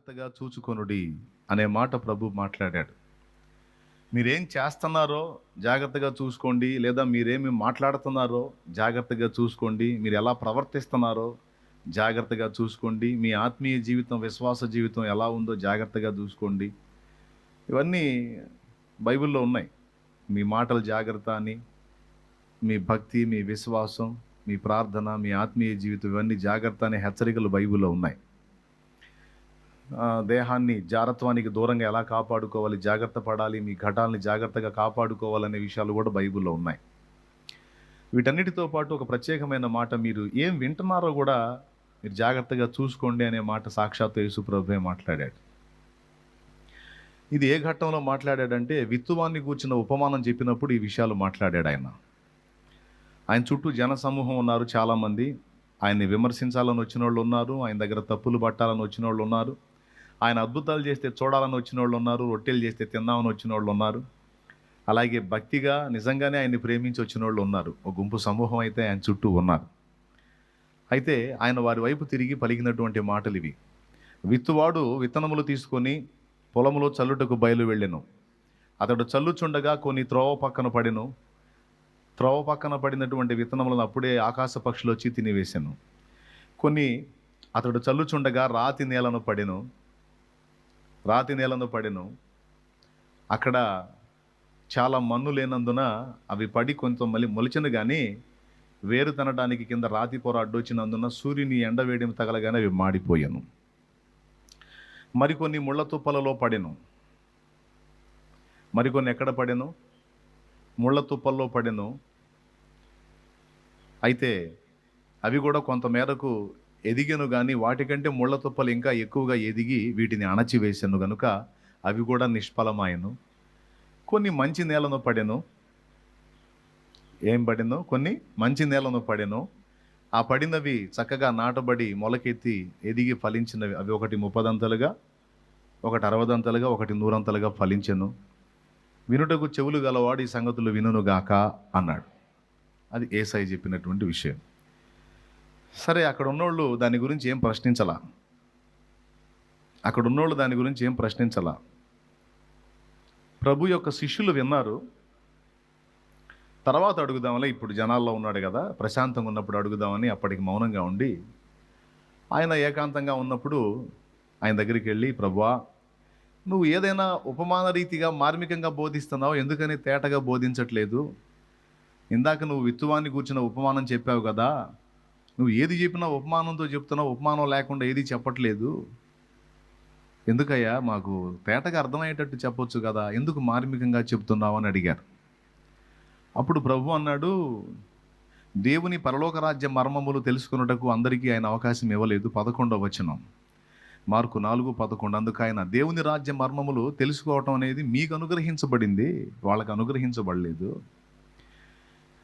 జాగ్రత్తగా చూచుకొనుడి అనే మాట ప్రభు మాట్లాడాడు. మీరేం చేస్తున్నారో జాగ్రత్తగా చూసుకోండి, లేదా మీరేమి మాట్లాడుతున్నారో జాగ్రత్తగా చూసుకోండి, మీరు ఎలా ప్రవర్తిస్తున్నారో జాగ్రత్తగా చూసుకోండి, మీ ఆత్మీయ జీవితం, విశ్వాస జీవితం ఎలా ఉందో జాగ్రత్తగా చూసుకోండి. ఇవన్నీ బైబిల్లో ఉన్నాయి. మీ మాటలు జాగ్రత్త అని, మీ భక్తి, మీ విశ్వాసం, మీ ప్రార్థన, మీ ఆత్మీయ జీవితం ఇవన్నీ జాగ్రత్త అనే హెచ్చరికలు బైబిల్లో ఉన్నాయి. దేహాన్ని జారత్వానికి దూరంగా ఎలా కాపాడుకోవాలి, జాగ్రత్త పడాలి, మీ ఘటాలని జాగ్రత్తగా కాపాడుకోవాలనే విషయాలు కూడా బైబిల్లో ఉన్నాయి. వీటన్నిటితో పాటు ఒక ప్రత్యేకమైన మాట, మీరు ఏం వింటున్నారో కూడా మీరు జాగ్రత్తగా చూసుకోండి అనే మాట సాక్షాత్తు యేసు ప్రభువే మాట్లాడాడు. ఇది ఏ ఘట్టంలో మాట్లాడాడంటే, విత్తువాన్ని కూర్చున్న ఉపమానం చెప్పినప్పుడు ఈ విషయాలు మాట్లాడాడు ఆయన. ఆయన చుట్టూ జన సమూహం ఉన్నారు చాలామంది. ఆయన్ని విమర్శించాలని వచ్చిన వాళ్ళు ఉన్నారు, ఆయన దగ్గర తప్పులు పట్టాలని వచ్చిన వాళ్ళు ఉన్నారు, ఆయన అద్భుతాలు చేస్తే చూడాలని వచ్చిన వాళ్ళు ఉన్నారు, రొట్టెలు చేస్తే తిందామని వచ్చిన వాళ్ళు ఉన్నారు, అలాగే భక్తిగా నిజంగానే ఆయన్ని ప్రేమించి వచ్చిన వాళ్ళు ఉన్నారు. ఒక గుంపు సమూహం అయితే ఆయన చుట్టూ ఉన్నారు. అయితే ఆయన వారి వైపు తిరిగి పలికినటువంటి మాటలు ఇవి: విత్తువాడు విత్తనములు తీసుకొని పొలములో చల్లుటకు బయలు వెళ్ళెను. అతడు చల్లుచుండగా కొన్ని త్రోవ పక్కన పడెను. త్రోవ పక్కన పడినటువంటి విత్తనములను అప్పుడే ఆకాశ పక్షులు వచ్చి తినివేశాను. కొన్ని అతడు చల్లుచుండగా రాతి నేలను పడెను. అక్కడ చాలా మన్ను లేనందున అవి పడి కొంత మొలిచెను, కానీ వేరు తినడానికి కింద రాతి పొర అడ్డొచ్చినందున సూర్యుని ఎండవేడిని తగలగానే అవి మాడిపోయాను. మరికొన్ని ముళ్ళ తుప్పలలో పడెను. మరికొన్ని ఎక్కడ పడెను? ముళ్ళ తుప్పల్లో పడెను. అయితే అవి కూడా కొంత మేరకు ఎదిగెను, కానీ వాటికంటే ముళ్ళ తుప్పలు ఇంకా ఎక్కువగా ఎదిగి వీటిని అణచివేశాను గనుక అవి కూడా నిష్ఫలమాయను. కొన్ని మంచి నేలను పడెను. ఏం పడిందో? కొన్ని మంచి నేలను పడెను. ఆ పడినవి చక్కగా నాటబడి మొలకెత్తి ఎదిగి ఫలించినవి. అవి ఒకటి 30 ఒకటి 60 ఒకటి 100 ఫలించెను. వినుటకు చెవులు గలవాడు ఈ సంగతులు వినుగాక అన్నాడు. అది యేసయ్య చెప్పినటువంటి విషయం. సరే, అక్కడ ఉన్నోళ్ళు దాని గురించి ఏం ప్రశ్నించలా. ప్రభు యొక్క శిష్యులు విన్నారు. తర్వాత అడుగుదామలే, ఇప్పుడు జనాల్లో ఉన్నాడు కదా, ప్రశాంతంగా ఉన్నప్పుడు అడుగుదామని అప్పటికి మౌనంగా ఉండి, ఆయన ఏకాంతంగా ఉన్నప్పుడు ఆయన దగ్గరికి వెళ్ళి, ప్రభువా, నువ్వు ఏదైనా ఉపమాన రీతిగా మార్మికంగా బోధిస్తున్నావు, ఎందుకని తేటగా బోధించట్లేదు? ఇందాక నువ్వు విత్తువాన్ని కూర్చున్న ఉపమానం చెప్పావు కదా, నువ్వు ఏది చెప్పినా ఉపమానంతో చెప్తున్నావు, ఉపమానం లేకుండా ఏది చెప్పట్లేదు. ఎందుకయ్యా, మాకు తేటగా అర్థమయ్యేటట్టు చెప్పొచ్చు కదా, ఎందుకు మార్మికంగా చెప్తున్నావు అని అడిగారు. అప్పుడు ప్రభు అన్నాడు, దేవుని పరలోక రాజ్య మర్మములు తెలుసుకున్నటకు అందరికీ ఆయన అవకాశం ఇవ్వలేదు. 11వ వచనం, మార్కు 4:11. అందుకు ఆయన, దేవుని రాజ్య మర్మములు తెలుసుకోవటం అనేది మీకు అనుగ్రహించబడింది, వాళ్ళకి అనుగ్రహించబడలేదు.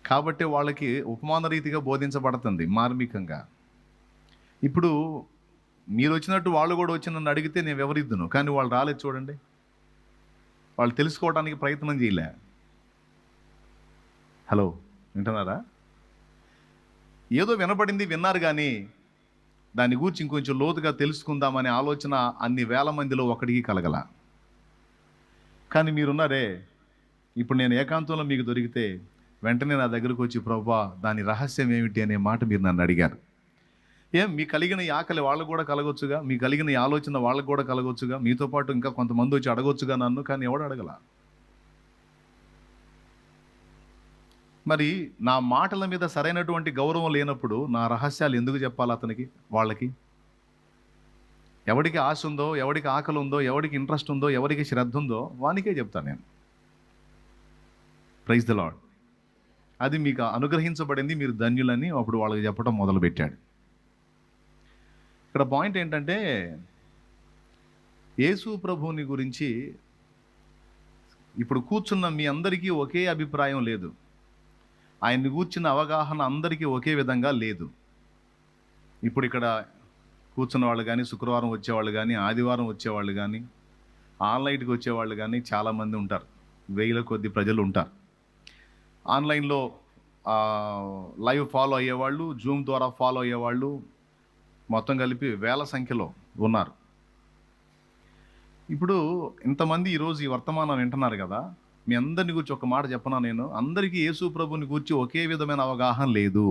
కాబట్టి వాళ్ళకి ఉపమాన రీతిగా బోధించబడుతుంది మార్మికంగా. ఇప్పుడు మీరు వచ్చినట్టు వాళ్ళు కూడా వచ్చి నన్ను అడిగితే నేను వివరిద్దును, కానీ వాళ్ళు రాలేదు. చూడండి, వాళ్ళు తెలుసుకోవడానికి ప్రయత్నం చేయలే. హలో, వింటున్నారా? ఏదో వినపడింది, విన్నారు, కానీ దాని గురించి ఇంకొంచెం లోతుగా తెలుసుకుందామనే ఆలోచన అన్ని వేల మందిలో ఒకటికి కలగల. కానీ మీరున్నారే, ఇప్పుడు నేను ఏకాంతంలో మీకు దొరికితే వెంటనే నా దగ్గరకు వచ్చి, ప్రభువా, దాని రహస్యం ఏమిటి అనే మాట మీరు నన్ను అడిగారు. మీ కలిగిన ఈ ఆకలి వాళ్ళకు కూడా కలగొచ్చుగా, మీ కలిగిన ఈ ఆలోచన వాళ్ళకు కూడా కలగొచ్చుగా, మీతో పాటు ఇంకా కొంతమంది వచ్చి అడగొచ్చుగా నన్ను, కానీ ఎవడు అడగల. మరి నా మాటల మీద సరైనటువంటి గౌరవం లేనప్పుడు నా రహస్యాలు ఎందుకు చెప్పాలి అతనికి, వాళ్ళకి? ఎవడికి ఆశ ఉందో, ఎవడికి ఆకలి ఉందో, ఎవడికి ఇంట్రెస్ట్ ఉందో, ఎవరికి శ్రద్ధ ఉందో వానికే చెప్తాను నేను. Praise the Lord. అది మీకు అనుగ్రహించబడింది, మీరు ధన్యులని అప్పుడు వాళ్ళకి చెప్పడం మొదలుపెట్టాడు. ఇక్కడ పాయింట్ ఏంటంటే, యేసు ప్రభువుని గురించి ఇప్పుడు కూర్చున్న మీ అందరికీ ఒకే అభిప్రాయం లేదు. ఆయన్ని కూర్చున్న అవగాహన అందరికీ ఒకే విధంగా లేదు. ఇప్పుడు ఇక్కడ కూర్చున్న వాళ్ళు కానీ, శుక్రవారం వచ్చేవాళ్ళు కానీ, ఆదివారం వచ్చేవాళ్ళు కానీ, ఆన్లైన్కి వచ్చేవాళ్ళు కానీ చాలామంది ఉంటారు. 1000 కొద్ది ప్రజలు ఉంటారు. ఆన్లైన్లో లైవ్ ఫాలో అయ్యేవాళ్ళు, జూమ్ ద్వారా ఫాలో అయ్యేవాళ్ళు మొత్తం కలిపి వేల సంఖ్యలో ఉన్నారు. ఇప్పుడు ఇంతమంది ఈరోజు ఈ వర్తమానం వింటున్నారు కదా, మీ అందరిని గురించి ఒక మాట చెప్పనా నేను, అందరికీ యేసు ప్రభుని గురించి ఒకే విధమైన అవగాహన లేదు.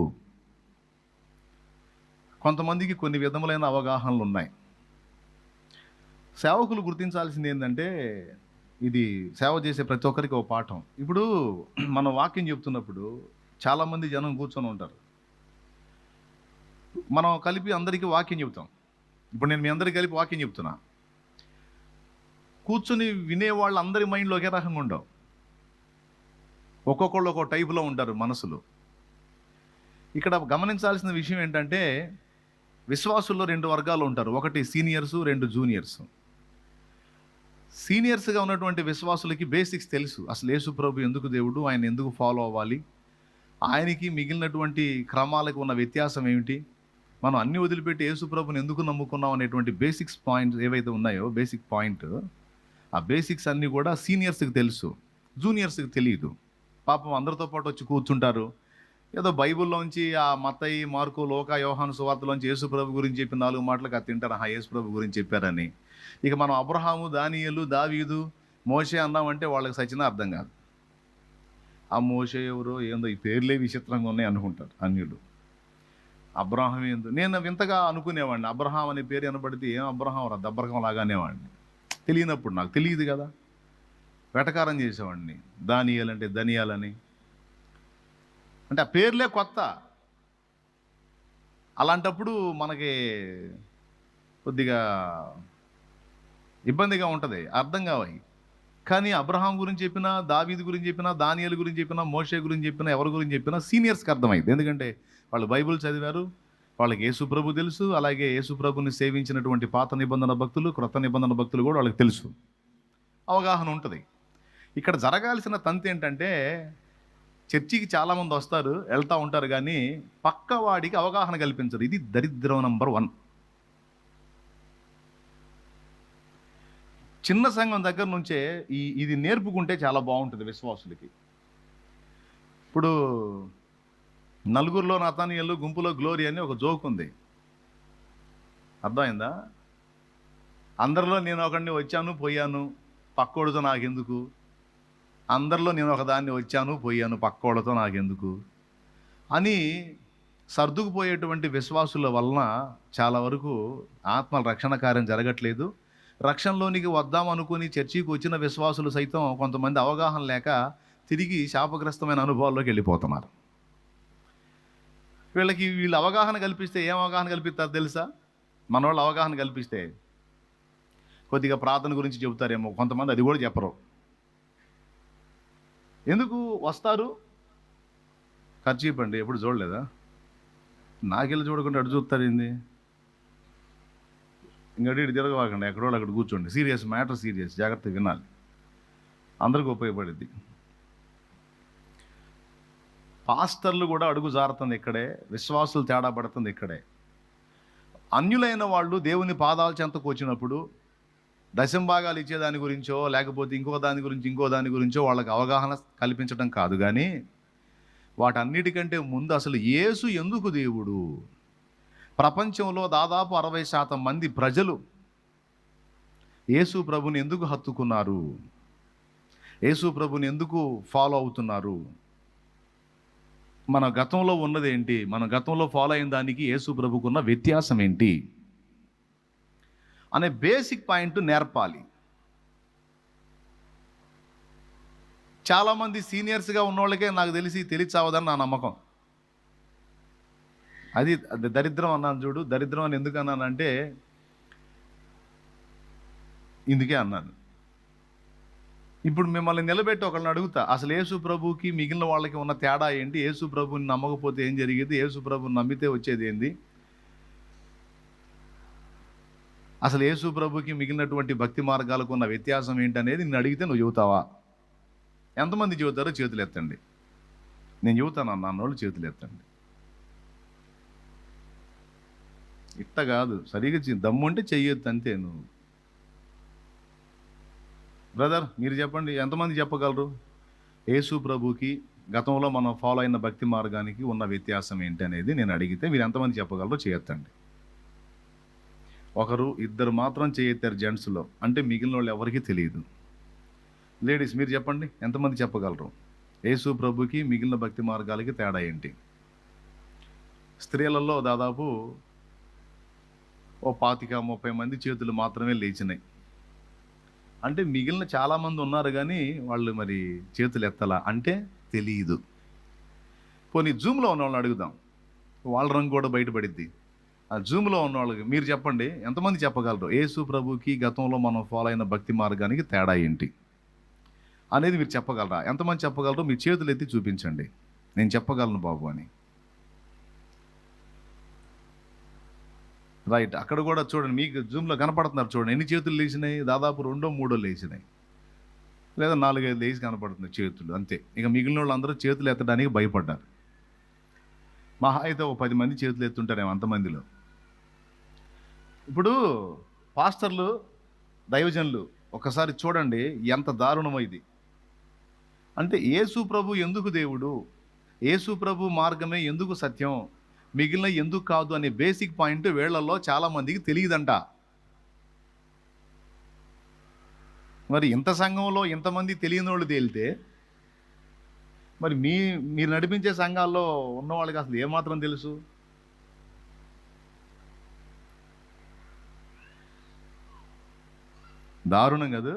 కొంతమందికి కొన్ని విధములైన అవగాహనలు ఉన్నాయి. సేవకులు గుర్తించాల్సింది ఏంటంటే, ఇది సేవ చేసే ప్రతి ఒక్కరికి ఒక పాఠం. ఇప్పుడు మనం వాక్యం చెప్తున్నప్పుడు చాలామంది జనం కూర్చొని ఉంటారు. మనం కలిపి అందరికీ వాక్యం చెబుతాం. ఇప్పుడు నేను మీ అందరికీ కలిపి వాక్యం చెప్తున్నా. కూర్చుని వినేవాళ్ళు అందరి మైండ్లో ఒకే రకంగా ఉండవు. ఒక్కొక్కళ్ళు ఒక్కో టైపులో ఉంటారు మనసులు. ఇక్కడ గమనించాల్సిన విషయం ఏంటంటే, విశ్వాసుల్లో 2 వర్గాలు ఉంటారు. ఒకటి సీనియర్సు, 2 జూనియర్స్. సీనియర్స్గా ఉన్నటువంటి విశ్వాసులకి బేసిక్స్ తెలుసు. అసలు యేసు ప్రభు ఎందుకు దేవుడు, ఆయన ఎందుకు ఫాలో అవ్వాలి, ఆయనకి మిగిలినటువంటి క్రమాలకు ఉన్న వ్యత్యాసం ఏమిటి, మనం అన్ని వదిలిపెట్టి యేసు ప్రభుని ఎందుకు నమ్ముకున్నాం అనేటువంటి బేసిక్స్ పాయింట్స్ ఏవైతే ఉన్నాయో, బేసిక్ పాయింట్, ఆ బేసిక్స్ అన్నీ కూడా సీనియర్స్కి తెలుసు, జూనియర్స్కి తెలియదు. పాపం అందరితో పాటు వచ్చి కూర్చుంటారు. ఏదో బైబిల్లోంచి ఆ మత్తయి, మార్కు, లోకా, యోహాను సువార్తలోంచి యేసు ప్రభు గురించి చెప్పి 4 మాటలకు అది తింటారు. యేసు ప్రభు గురించి చెప్పారని. ఇక మనం అబ్రహాము, దానియేలు, దావీదు, మోషే అన్నామంటే వాళ్ళకి సచ్చినా అర్థం కాదు. ఆ మోషే ఎవరో ఏందో, ఈ పేర్లే విచిత్రంగా ఉన్నాయి అనుకుంటారు అన్యులు. అబ్రహాం ఏందో, నేను వింతగా అనుకునేవాడిని. అబ్రహాం అనే పేరు వినబడితే ఏం అబ్రహాం రా, దబ్బరకం లాగానేవాడిని. తెలియనప్పుడు, నాకు తెలియదు కదా, వెటకారం చేసేవాడిని. దానియేలంటే ధనియాలని, అంటే ఆ పేర్లే కొత్త. అలాంటప్పుడు మనకి కొద్దిగా ఇబ్బందిగా ఉంటుంది, అర్థం కావాలి. కానీ అబ్రహాం గురించి చెప్పినా, దావీదు గురించి చెప్పినా, దానియేలు గురించి చెప్పినా, మోషే గురించి చెప్పినా, ఎవరి గురించి చెప్పినా సీనియర్స్కి అర్థమైంది. ఎందుకంటే వాళ్ళు బైబిల్ చదివారు, వాళ్ళకి యేసు ప్రభు తెలుసు. అలాగే యేసు ప్రభుని సేవించినటువంటి పాత నిబంధన భక్తులు, క్రొత్త నిబంధన భక్తులు కూడా వాళ్ళకి తెలుసు, అవగాహన ఉంటుంది. ఇక్కడ జరగాల్సిన తంతు ఏంటంటే, చర్చికి చాలామంది వస్తారు, వెళ్తూ ఉంటారు, కానీ పక్కవాడికి అవగాహన కల్పించరు. ఇది దరిద్రం నంబర్ 1. చిన్న సంఘం దగ్గర నుంచే ఇది నేర్పుకుంటే చాలా బాగుంటుంది విశ్వాసులకి. ఇప్పుడు నలుగురిలో నతానియేలు, గుంపులో గ్లోరీ అని ఒక జోక్ ఉంది, అర్థమైందా? అందరిలో నేను ఒకడిని వచ్చాను పోయాను, పక్కోడితో నాకెందుకు. అందరిలో నేను ఒకదాన్ని వచ్చాను పోయాను, పక్కోళ్ళతో నాకెందుకు అని సర్దుకుపోయేటువంటి విశ్వాసుల వలన చాలా వరకు ఆత్మల రక్షణ కార్యం జరగట్లేదు. రక్షణలోనికి వద్దామనుకుని చర్చికి వచ్చిన విశ్వాసులు సైతం కొంతమంది అవగాహన లేక తిరిగి శాపగ్రస్తమైన అనుభవాల్లోకి వెళ్ళిపోతున్నారు. వీళ్ళు అవగాహన కల్పిస్తే ఏం అవగాహన కల్పిస్తారు తెలుసా? మనోళ్ళు అవగాహన కల్పిస్తే కొద్దిగా ప్రార్థన గురించి చెబుతారేమో, కొంతమంది అది కూడా చెప్పరు. ఎందుకు వస్తారు? ఖర్చు ఇవ్వండి, ఎప్పుడు చూడలేదా? నాకెళ్ళి చూడకుండా అటు చూస్తారు ఏంది? ఇంకటి ఇటు తిరగవాకండి, ఎక్కడో అక్కడ కూర్చోండి. సీరియస్ మ్యాటర్, సీరియస్, జాగ్రత్తగా వినాలి, అందరికీ ఉపయోగపడింది. పాస్టర్లు కూడా అడుగు జారుతుంది ఇక్కడే, విశ్వాసులు తేడా పడుతుంది ఇక్కడే. అన్యులైన వాళ్ళు దేవుని పాదాల చెంతకు వచ్చినప్పుడు దశంభాగాలు ఇచ్చేదాని గురించో, లేకపోతే ఇంకో దాని గురించో వాళ్ళకి అవగాహన కల్పించడం కాదు, కానీ వాటన్నిటికంటే ముందు అసలు యేసు ఎందుకు దేవుడు. ప్రపంచంలో దాదాపు 60% మంది ప్రజలు యేసు ప్రభుని ఎందుకు హత్తుకున్నారు, యేసు ప్రభుని ఎందుకు ఫాలో అవుతున్నారు, మన గతంలో ఉన్నది ఏంటి, మన గతంలో ఫాలో అయిన దానికి యేసు ప్రభుకున్న వ్యత్యాసం ఏంటి అనే బేసిక్ పాయింట్ నేర్పాలి. చాలామంది సీనియర్స్గా ఉన్నోళ్ళకే నాకు తెలియచావదని నా నమ్మకం. అది దరిద్రం అన్నాను చూడు. దరిద్రం అని ఎందుకు అన్నానంటే ఇందుకే అన్నాను. ఇప్పుడు మిమ్మల్ని నిలబెట్టి ఒకళ్ళని అడుగుతా, అసలు యేసు ప్రభుకి మిగిలిన వాళ్ళకి ఉన్న తేడా ఏంటి, యేసు ప్రభుని నమ్మకపోతే ఏం జరిగేది, యేసు ప్రభుని నమ్మితే వచ్చేది ఏంది, అసలు యేసు ప్రభుకి మిగిలినటువంటి భక్తి మార్గాలకు ఉన్న వ్యత్యాసం ఏంటనేది నిన్ను అడిగితే నువ్వు చెబుతావా? ఎంతమంది చెబుతారో చేతులు ఎత్తండి. నేను చెబుతాను అన్నోళ్ళు చేతులు ఎత్తండి. ఇట్ట కాదు, సరిగా దమ్ము ఉంటే చెయ్యొద్దు అంతే. నువ్వు బ్రదర్ మీరు చెప్పండి, ఎంతమంది చెప్పగలరు యేసు ప్రభుకి గతంలో మనం ఫాలో అయిన భక్తి మార్గానికి ఉన్న వ్యత్యాసం ఏంటి అనేది నేను అడిగితే మీరు ఎంతమంది చెప్పగలరో చేయొద్దండి. ఒకరు ఇద్దరు మాత్రం చేయెత్తారు జెంట్స్లో, అంటే మిగిలిన వాళ్ళు ఎవరికీ తెలియదు. లేడీస్ మీరు చెప్పండి, ఎంతమంది చెప్పగలరు యేసు ప్రభుకి మిగిలిన భక్తి మార్గాలకి తేడా ఏంటి? స్త్రీలలో దాదాపు ఓ 25-30 మంది చేతులు మాత్రమే లేచినాయి. అంటే మిగిలిన చాలామంది ఉన్నారు కానీ వాళ్ళు మరి చేతులు ఎత్తలా, అంటే తెలియదు. పోనీ జూమ్లో ఉన్న వాళ్ళని అడుగుదాం, వాళ్ళ రంగు కూడా బయటపడిద్ది. ఆ జూమ్లో ఉన్న వాళ్ళకి మీరు చెప్పండి, ఎంతమంది చెప్పగలరు యేసు ప్రభుకి గతంలో మనం ఫాలో అయిన భక్తి మార్గానికి తేడా ఏంటి అనేది మీరు చెప్పగలరా? ఎంతమంది చెప్పగలరు? మీ చేతులు ఎత్తి చూపించండి, నేను చెప్పగలను బాబు అని. రైట్, అక్కడ కూడా చూడండి, మీకు జూమ్లో కనపడుతున్నారు చూడండి, ఎన్ని చేతులు లేచినాయి? దాదాపు 2-3 లేచినాయి, లేదా 4-5 లేచి కనపడుతున్నాయి చేతులు, అంతే. ఇక మిగిలిన వాళ్ళు అందరూ చేతులు ఎత్తడానికి భయపడ్డారు. మహా అయితే ఓ 10 మంది చేతులు ఎత్తుంటారేమో అంతమందిలో. ఇప్పుడు పాస్టర్లు, దైవజనులు ఒకసారి చూడండి ఎంత దారుణమో ఇది. అంటే యేసు ప్రభు ఎందుకు దేవుడు, యేసు ప్రభు మార్గమే ఎందుకు సత్యం, మిగిలిన ఎందుకు కాదు అనే బేసిక్ పాయింట్ వీళ్ళల్లో చాలా మందికి తెలియదంట. మరి ఇంత సంఘంలో ఇంతమంది తెలియని వాళ్ళు తేలితే మరి మీరు నడిపించే సంఘాల్లో ఉన్న వాళ్ళకి అసలు ఏమాత్రం తెలుసు? దారుణం కదా.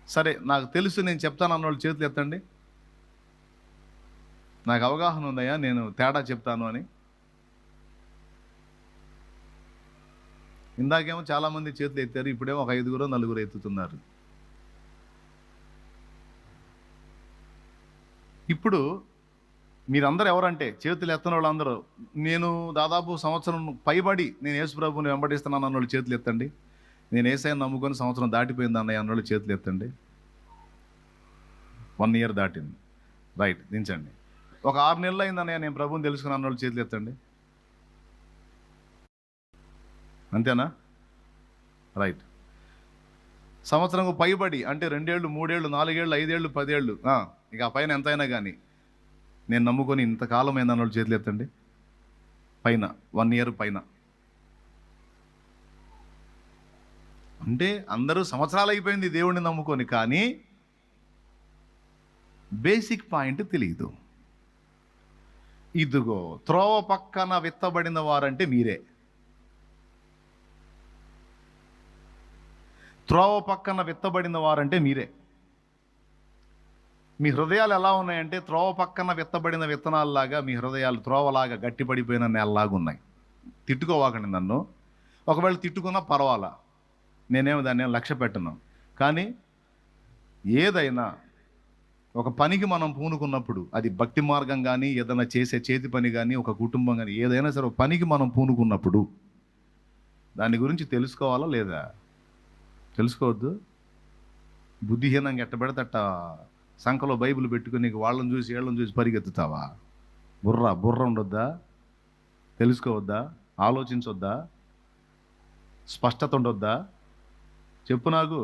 సరే, నాకు తెలుసు నేను చెప్తాను అన్న వాళ్ళు చేతులు ఎత్తండి. నాకు అవగాహన ఉందయ్యా, నేను తేడా చెప్తాను అని. ఇందాకేమో చాలామంది చేతులు ఎత్తారు, ఇప్పుడేమో ఒక 5-4 ఎత్తుతున్నారు. ఇప్పుడు మీరందరూ ఎవరంటే చేతులు ఎత్తని వాళ్ళందరూ, నేను దాదాపు సంవత్సరం పైబడి నేను యేసు ప్రభువుని వెంబడిస్తున్నాను అన్నోళ్ళు చేతులు ఎత్తండి. నేను యేసయ్యను నమ్ముకొని సంవత్సరం దాటిపోయింది అన్నయ్య అన్నోళ్ళు చేతులు ఎత్తండి. 1 year దాటింది, రైట్, దించండి. ఒక 6 నెలలు అయింది అన్నయ్య నేను ప్రభువుని తెలుసుకున్న అన్నోళ్ళు చేతులు ఎత్తండి. అంతేనా? రైట్. సంవత్సరం పైబడి అంటే 2 ఏళ్ళు, 3 ఏళ్ళు, 4 ఏళ్ళు, 5 ఏళ్ళు, 10 ఏళ్ళు, ఇక ఆ పైన ఎంతైనా కానీ నేను నమ్ముకొని ఇంతకాలం అయింది అన్నోళ్ళు చేతులు ఎత్తండి. పైన 1 year పైన అంటే అందరూ సంవత్సరాలు అయిపోయింది దేవుడిని నమ్ముకొని, కానీ బేసిక్ పాయింట్ తెలియదు. ఇదిగో త్రోవ పక్కన విత్తబడిన వారంటే మీరే. త్రోవ పక్కన విత్తబడిన వారంటే మీరే. మీ హృదయాలు ఎలా ఉన్నాయంటే త్రోవ పక్కన విత్తబడిన విత్తనాలలాగా మీ హృదయాలు త్రోవలాగా గట్టిపడిపోయిన నేలలాగా ఉన్నాయి. తిట్టుకోవాకండి నన్ను, ఒకవేళ తిట్టుకున్నా పర్వాలా, నేనేమో దాన్ని లక్ష్య పెట్టను. కానీ ఏదైనా ఒక పనికి మనం పూనుకున్నప్పుడు, అది భక్తి మార్గం కానీ ఏదైనా చేసే చేతి పని కానీ ఒక కుటుంబం కానీ ఏదైనా సరే, ఒక పనికి మనం పూనుకున్నప్పుడు దాని గురించి తెలుసుకోవాలా లేదా? తెలుసుకోవద్దు. బుద్ధిహీనంగా ఎట్టబెడితే అట్ట సంఖలో బైబిల్ పెట్టుకుని వాళ్ళని చూసి వీళ్ళని చూసి పరిగెత్తుతావా? బుర్ర ఉండొద్దా? తెలుసుకోవద్దా? ఆలోచించొద్దా? స్పష్టత ఉండొద్దా? చెప్పు నాకు.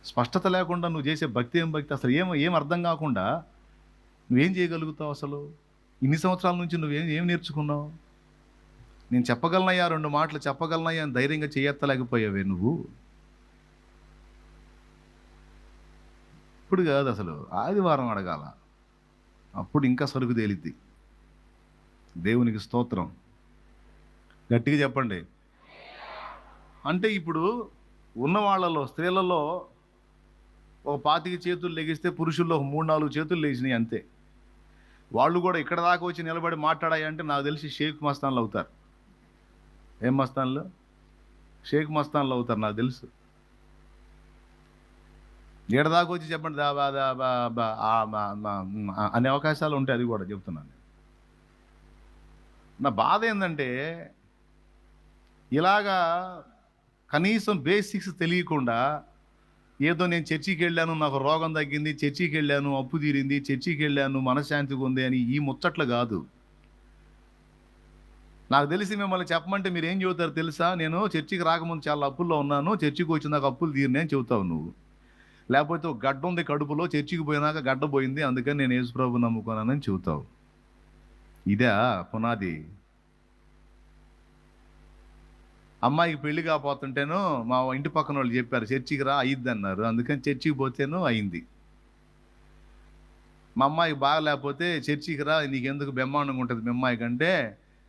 స్పష్టత లేకుండా నువ్వు చేసే భక్తి ఏం భక్తి? అసలు ఏం అర్థం కాకుండా నువ్వేం చేయగలుగుతావు? అసలు ఇన్ని సంవత్సరాల నుంచి ఏం నేర్చుకున్నావు? నేను చెప్పగలనయ్యా, 2 మాటలు చెప్పగలనయ్యా అని ధైర్యంగా చేయెత్తలేకపోయావే నువ్వు. ఇప్పుడు కాదు, అసలు ఆదివారం అడగాల, అప్పుడు ఇంకా సరుకు తేలిద్ది. దేవునికి స్తోత్రం. గట్టిగా చెప్పండి. అంటే ఇప్పుడు ఉన్న వాళ్ళలో, స్త్రీలలో ఒక 25 చేతులు లెగిస్తే పురుషుల్లో 3-4 చేతులు లేచినాయి అంతే. వాళ్ళు కూడా ఇక్కడ దాకా వచ్చి నిలబడి మాట్లాడాయంటే నాకు తెలిసి షేక్ మస్తాన్లు అవుతారు. ఏం మస్తాన్లు? షేక్ మస్తాన్లు అవుతారు నాకు తెలుసు. ఏడ దాకా వచ్చి చెప్పండి అనే అవకాశాలు ఉంటాయి, అది కూడా చెప్తున్నాను. నా బాధ ఏంటంటే ఇలాగా కనీసం బేసిక్స్ తెలియకుండా ఏదో నేను చర్చికి వెళ్ళాను, నాకు రోగం తగ్గింది, చర్చికి వెళ్ళాను అప్పు తీరింది, చర్చికి వెళ్ళాను మనశ్శాంతిగా ఉంది అని ఈ ముచ్చట్లు కాదు. నాకు తెలిసి మిమ్మల్ని చెప్పమంటే మీరు ఏం చెబుతారు తెలుసా? నేను చర్చికి రాకముందు చాలా అప్పుల్లో ఉన్నాను, చర్చికి వచ్చినాక అప్పులు తీరినాయి అని చెబుతావు నువ్వు. లేకపోతే ఒక గడ్డ ఉంది కడుపులో, చర్చికి పోయినాక గడ్డ పోయింది, అందుకని నేను యేసు ప్రభువుని నమ్ముకున్నానని చెబుతావు. ఇదే పునాది. అమ్మాయికి పెళ్లి కాపోతుంటేను మా ఇంటి పక్కన వాళ్ళు చెప్పారు, చర్చికి రా అయ్యిద్ది అన్నారు. అందుకని చర్చికి పోతేను అయింది. మా అమ్మాయికి బాగా లేకపోతే చర్చికి రా నీకెందుకు బ్రహ్మాండంగా ఉంటుంది మీ అమ్మాయి కంటే,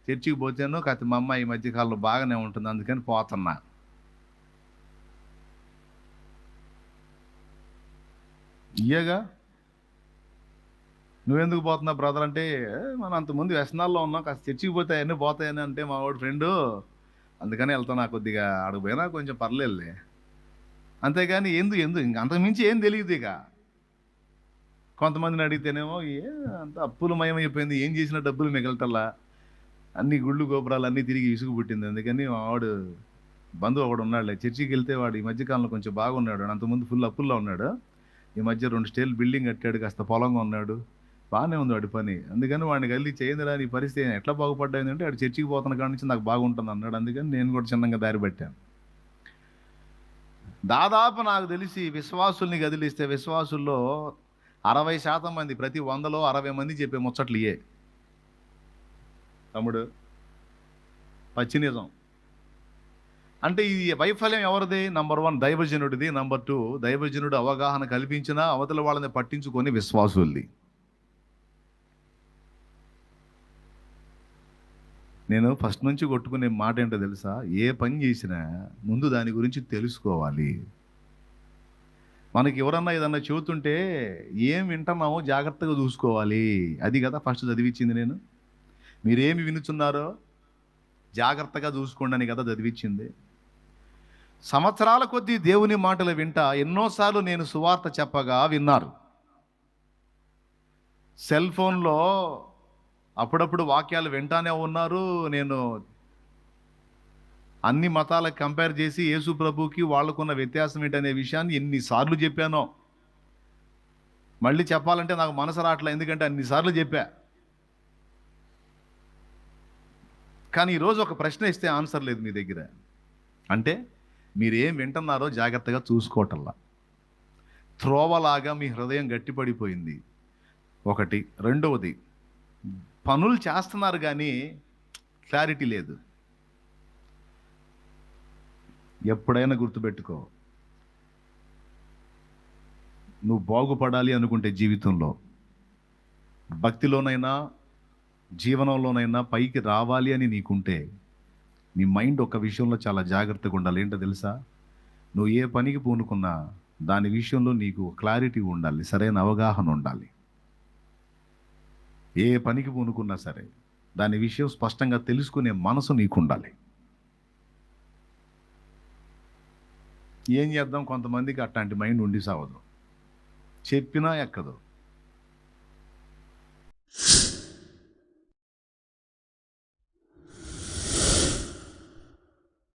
చర్చికి పోతేను కాకపోతే మా అమ్మాయి ఈ మధ్యకాలంలో బాగానే ఉంటుంది అందుకని పోతున్నా. ఇయ్యగా నువ్వెందుకు పోతున్నావు బ్రదర్ అంటే, మనం అంతకుముందు వ్యసనాల్లో ఉన్నాం, కాస్త చర్చికి పోతే అవన్నీ పోతాయని అంటే మా వాడు ఫ్రెండు, అందుకని వెళ్తున్నా, కొద్దిగా అడుగు పోయినా కొంచెం పర్లేదులే. అంతేగాని ఇంక అంతకుమించి ఏం తెలియదు. ఇక కొంతమందిని అడిగితేనేమో అంత అప్పుల మయమైపోయింది, ఏం చేసినా డబ్బులు మిగలటల్లా, అన్ని గుళ్ళు గోపురాలు అన్నీ తిరిగి ఇసుగు పుట్టింది. అందుకని మా వాడు బంధువు ఒకడు ఉన్నాడులే, చర్చికి వెళ్తే వాడు ఈ మధ్యకాలంలో కొంచెం బాగున్నాడు. అంతకుముందు ఫుల్ అప్పుల్లో ఉన్నాడు, ఈ మధ్య 2 స్టేల్ బిల్డింగ్ కట్టాడు, కాస్త పొలంగా ఉన్నాడు, బాగానే ఉంది వాడి పని. అందుకని వాడిని కలిసి చేయందిరా నీ పరిస్థితి ఎట్లా బాగుపడ్డాయి అంటే, వాడు చర్చికి పోతున్న కాడి నుంచి నాకు బాగుంటుంది అన్నాడు. అందుకని నేను కూడా చిన్నగా దారి పట్టాను. దాదాపు నాకు తెలిసి విశ్వాసుల్ని కదిలిస్తే విశ్వాసుల్లో 60% మంది, ప్రతి 100లో 60 మంది చెప్పే ముచ్చట్లు ఇయే తమ్ముడు, పచ్చి నిజం. అంటే ఈ వైఫల్యం ఎవరిది? నంబర్ 1 దైవజనుడిది, నంబర్ 2 దైవజనుడు అవగాహన కల్పించినా అవతల వాళ్ళని పట్టించుకొని విశ్వాసుల్ది. నేను ఫస్ట్ నుంచి కొట్టుకునే మాట ఏంటో తెలుసా? ఏ పని చేసినా ముందు దాని గురించి తెలుసుకోవాలి. మనకి ఎవరన్నా ఏదన్నా చెబుతుంటే ఏం వింటున్నామో జాగ్రత్తగా చూసుకోవాలి. అది కదా ఫస్ట్ చదివించింది నేను. మీరేమి వినుచున్నారో జాగ్రత్తగా చూసుకోండి అని కదా చదివించింది. సంవత్సరాల కొద్దీ దేవుని మాటలు వింటా ఎన్నోసార్లు నేను సువార్త చెప్పగా విన్నారు. సెల్ ఫోన్లో అప్పుడప్పుడు వాక్యాలు వింటానే ఉన్నారు. నేను అన్ని మతాలకు కంపేర్ చేసి యేసు ప్రభుకి వాళ్ళకున్న వ్యత్యాసం ఏంటనే విషయాన్ని ఎన్నిసార్లు చెప్పానో. మళ్ళీ చెప్పాలంటే నాకు మనసు రావట్లే, ఎందుకంటే అన్నిసార్లు చెప్పా. కానీ ఈరోజు ఒక ప్రశ్న ఇస్తే ఆన్సర్ లేదు మీ దగ్గర. అంటే మీరేం వింటున్నారో జాగ్రత్తగా చూసుకోవటల్లా. త్రోవలాగా మీ హృదయం గట్టిపడిపోయింది ఒకటి. రెండవది, పనులు చేస్తున్నారు కానీ క్లారిటీ లేదు. ఎప్పుడైనా గుర్తుపెట్టుకో, నువ్వు బాగుపడాలి అనుకుంటే జీవితంలో, భక్తిలోనైనా జీవనంలోనైనా పైకి రావాలి అని నీకుంటే, నీ మైండ్ ఒక విషయంలో చాలా జాగ్రత్తగా ఉండాలి. ఏంటో తెలుసా? నువ్వు ఏ పనికి పూనుకున్నా దాని విషయంలో నీకు క్లారిటీ ఉండాలి, సరైన అవగాహన ఉండాలి. ఏ పనికి పూనుకున్నా సరే దాని విషయం స్పష్టంగా తెలుసుకునే మనసు నీకు ఉండాలి. ఏం చేద్దాం, కొంతమందికి అట్లాంటి మైండ్ ఉండి సావదు, చెప్పినా ఎక్కదు.